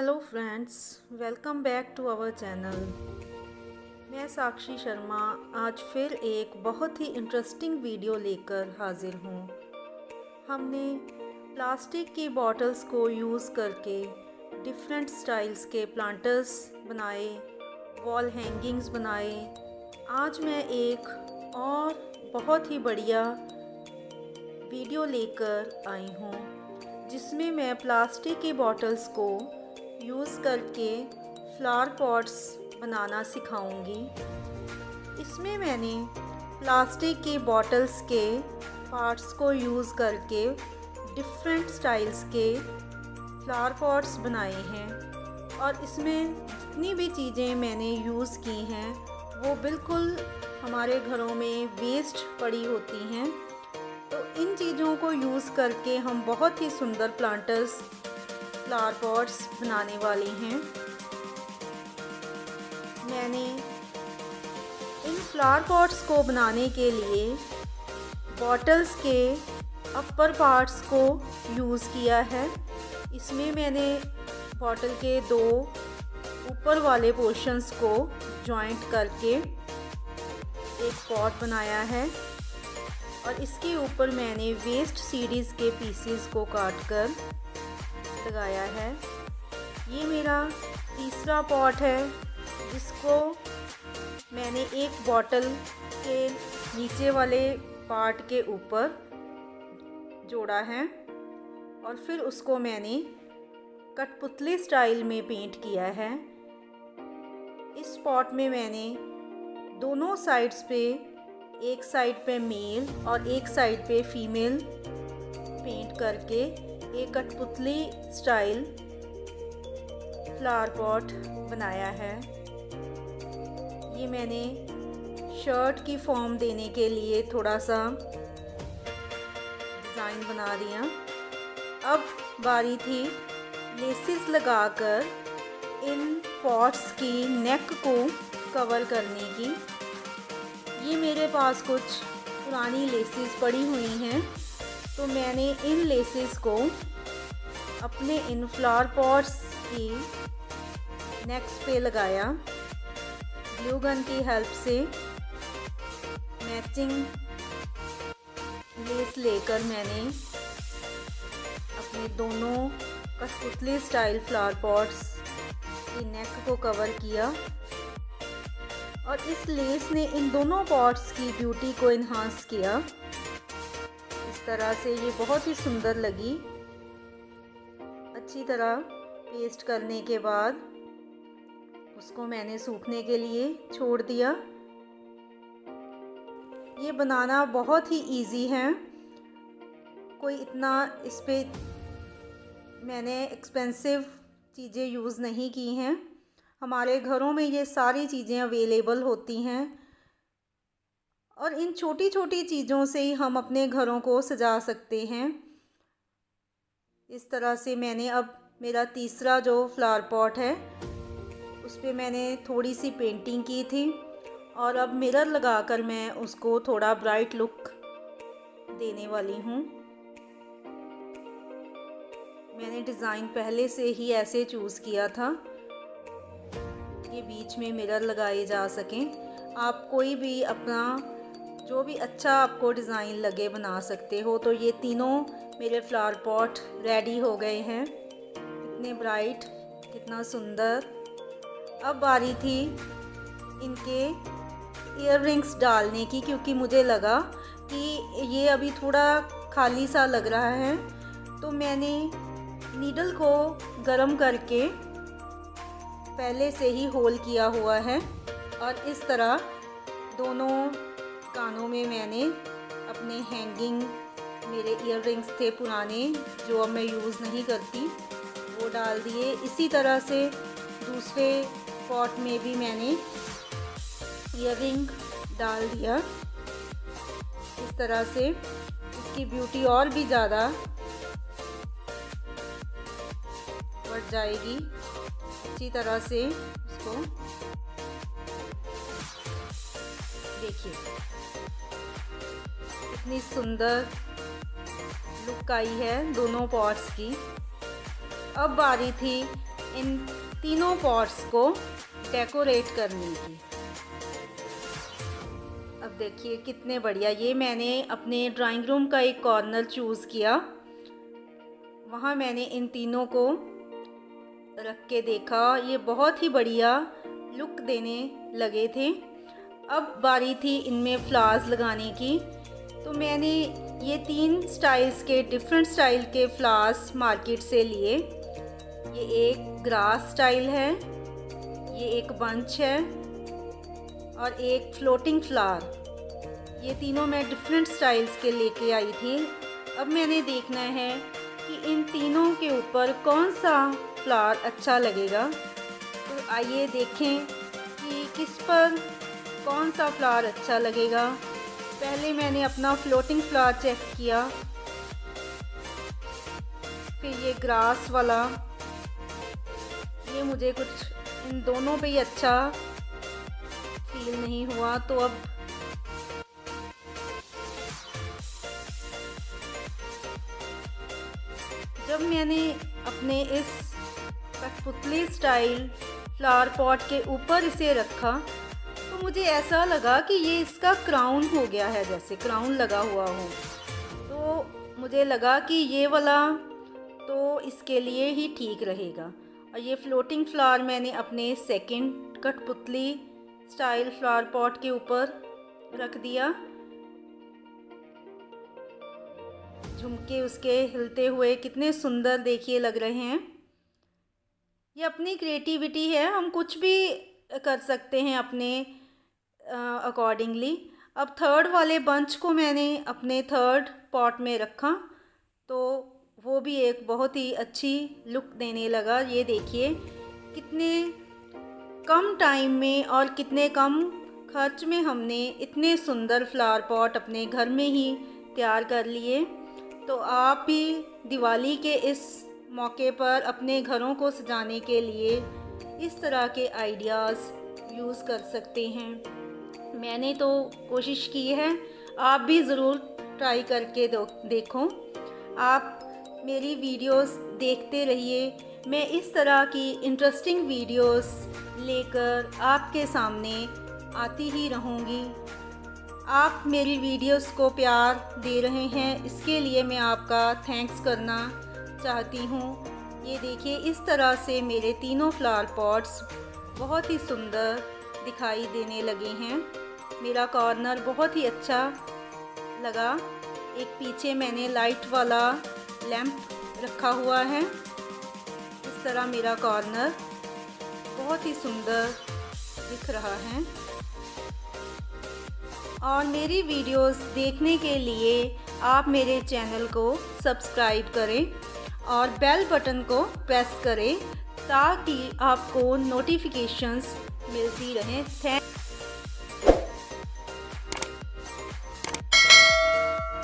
Hello friends, welcome back to our channel. मैं साक्षी शर्मा आज फिर एक बहुत ही इंटरेस्टिंग वीडियो लेकर हाजिर हूँ। हमने प्लास्टिक की बॉटल्स को यूज़ करके डिफरेंट स्टाइल्स के प्लांटर्स बनाए, वॉल हैंगिंग्स बनाए। आज मैं एक और बहुत ही बढ़िया वीडियो लेकर आई हूँ जिसमें मैं प्लास्टिक की बॉटल्स को यूज़ करके फ्लावर पॉट्स बनाना सिखाऊंगी। इसमें मैंने प्लास्टिक की बॉटल्स के पार्ट्स को यूज़ करके डिफरेंट स्टाइल्स के फ्लावर पॉट्स बनाए हैं और इसमें जितनी भी चीज़ें मैंने यूज़ की हैं वो बिल्कुल हमारे घरों में वेस्ट पड़ी होती हैं। तो इन चीज़ों को यूज़ करके हम बहुत ही सुंदर प्लांटर्स, फ्लावर पॉट्स बनाने वाले हैं। मैंने इन फ्लावर पॉट्स को बनाने के लिए बॉटल्स के अपर पार्ट्स को यूज़ किया है। इसमें मैंने बॉटल के दो ऊपर वाले पोर्शंस को जॉइंट करके एक पॉट बनाया है और इसके ऊपर मैंने वेस्ट सीरीज़ के पीसेस को काट कर लगाया है। ये मेरा तीसरा पॉट है जिसको मैंने एक बॉटल के नीचे वाले पार्ट के ऊपर जोड़ा है और फिर उसको मैंने कठपुतली स्टाइल में पेंट किया है। इस पॉट में मैंने दोनों साइड्स पे, एक साइड पे मेल और एक साइड पे फीमेल पेंट करके एक कठपुतली स्टाइल फ्लावर पॉट बनाया है। ये मैंने शर्ट की फॉर्म देने के लिए थोड़ा सा डिज़ाइन बना दिया। अब बारी थी लेसेस लगाकर इन पॉट्स की नेक को कवर करने की। ये मेरे पास कुछ पुरानी लेसेस पड़ी हुई हैं तो मैंने इन लेसेस को अपने इन फ्लावर पॉट्स की नेक्स पे लगाया। ग्लू गन की हेल्प से मैचिंग लेस लेकर मैंने अपने दोनों कठपुतली स्टाइल फ्लावर पॉट्स की नेक को कवर किया और इस लेस ने इन दोनों पॉट्स की ब्यूटी को इन्हांस किया। इस तरह से ये बहुत ही सुंदर लगी। अच्छी तरह पेस्ट करने के बाद उसको मैंने सूखने के लिए छोड़ दिया। ये बनाना बहुत ही इजी है, कोई इतना इस पे मैंने एक्सपेंसिव चीज़ें यूज़ नहीं की हैं। हमारे घरों में ये सारी चीज़ें अवेलेबल होती हैं और इन छोटी छोटी चीज़ों से ही हम अपने घरों को सजा सकते हैं। इस तरह से मैंने अब मेरा तीसरा जो फ्लावर पॉट है उस पर मैंने थोड़ी सी पेंटिंग की थी और अब मिरर लगाकर मैं उसको थोड़ा ब्राइट लुक देने वाली हूँ। मैंने डिज़ाइन पहले से ही ऐसे चूज़ किया था कि बीच में मिरर लगाए जा सकें। आप कोई भी अपना जो भी अच्छा आपको डिज़ाइन लगे बना सकते हो। तो ये तीनों मेरे फ्लावर पॉट रेडी हो गए हैं। कितने ब्राइट, कितना सुंदर। अब बारी थी इनके इयररिंग्स डालने की, क्योंकि मुझे लगा कि ये अभी थोड़ा खाली सा लग रहा है तो मैंने नीडल को गरम करके पहले से ही होल किया हुआ है और इस तरह दोनों कानों में मैंने अपने हैंगिंग, मेरे इयररिंग्स थे पुराने जो अब मैं यूज़ नहीं करती, वो डाल दिए। इसी तरह से दूसरे पॉट में भी मैंने इयररिंग डाल दिया। इस तरह से इसकी ब्यूटी और भी ज़्यादा बढ़ जाएगी। अच्छी तरह से इसको देखिए, कितनी सुंदर लुक आई है दोनों पॉट्स की। अब बारी थी इन तीनों पॉट्स को डेकोरेट करने की। अब देखिए कितने बढ़िया, ये मैंने अपने ड्राइंग रूम का एक कॉर्नर चूज़ किया, वहाँ मैंने इन तीनों को रख के देखा, ये बहुत ही बढ़िया लुक देने लगे थे। अब बारी थी इनमें फ्लावर्स लगाने की, तो मैंने ये 3 स्टाइल्स के डिफरेंट स्टाइल के फ्लावर्स मार्केट से लिए। ये एक ग्रास स्टाइल है, ये एक बंच है और एक फ्लोटिंग फ्लावर। ये तीनों मैं डिफरेंट स्टाइल्स के लेके आई थी। अब मैंने देखना है कि इन तीनों के ऊपर कौन सा फ्लावर अच्छा लगेगा। तो आइए देखें कि किस पर कौन सा फ्लावर अच्छा लगेगा। पहले मैंने अपना फ्लोटिंग फ्लावर चेक किया, फिर ये ग्रास वाला, ये मुझे कुछ इन दोनों पे ही अच्छा फील नहीं हुआ। तो अब जब मैंने अपने इस कठपुतली स्टाइल फ्लावर पॉट के ऊपर इसे रखा, तो मुझे ऐसा लगा कि ये इसका क्राउन हो गया है, जैसे क्राउन लगा हुआ हो। तो मुझे लगा कि ये वाला तो इसके लिए ही ठीक रहेगा। और ये फ्लोटिंग फ्लावर मैंने अपने सेकंड कठपुतली स्टाइल फ्लावर पॉट के ऊपर रख दिया। झुमके उसके हिलते हुए कितने सुंदर देखिए लग रहे हैं। ये अपनी क्रिएटिविटी है, हम कुछ भी कर सकते हैं अपने अकॉर्डिंगली। अब थर्ड वाले बंच को मैंने अपने थर्ड पॉट में रखा, तो वो भी एक बहुत ही अच्छी लुक देने लगा। ये देखिए कितने कम टाइम में और कितने कम खर्च में हमने इतने सुंदर फ्लावर पॉट अपने घर में ही तैयार कर लिए। तो आप भी दिवाली के इस मौके पर अपने घरों को सजाने के लिए इस तरह के आइडियाज़ यूज़ कर सकते हैं। मैंने तो कोशिश की है, आप भी ज़रूर ट्राई करके देखो। आप मेरी वीडियोस देखते रहिए, मैं इस तरह की इंटरेस्टिंग वीडियोस लेकर आपके सामने आती ही रहूँगी। आप मेरी वीडियोस को प्यार दे रहे हैं, इसके लिए मैं आपका थैंक्स करना चाहती हूँ। ये देखिए इस तरह से मेरे तीनों फ्लावर पॉट्स बहुत ही सुंदर दिखाई देने लगे हैं। मेरा कॉर्नर बहुत ही अच्छा लगा। एक पीछे मैंने लाइट वाला लैंप रखा हुआ है। इस तरह मेरा कॉर्नर बहुत ही सुंदर दिख रहा है। और मेरी वीडियोस देखने के लिए आप मेरे चैनल को सब्सक्राइब करें और बेल बटन को प्रेस करें ताकि आपको नोटिफिकेशंस मिलती रहें।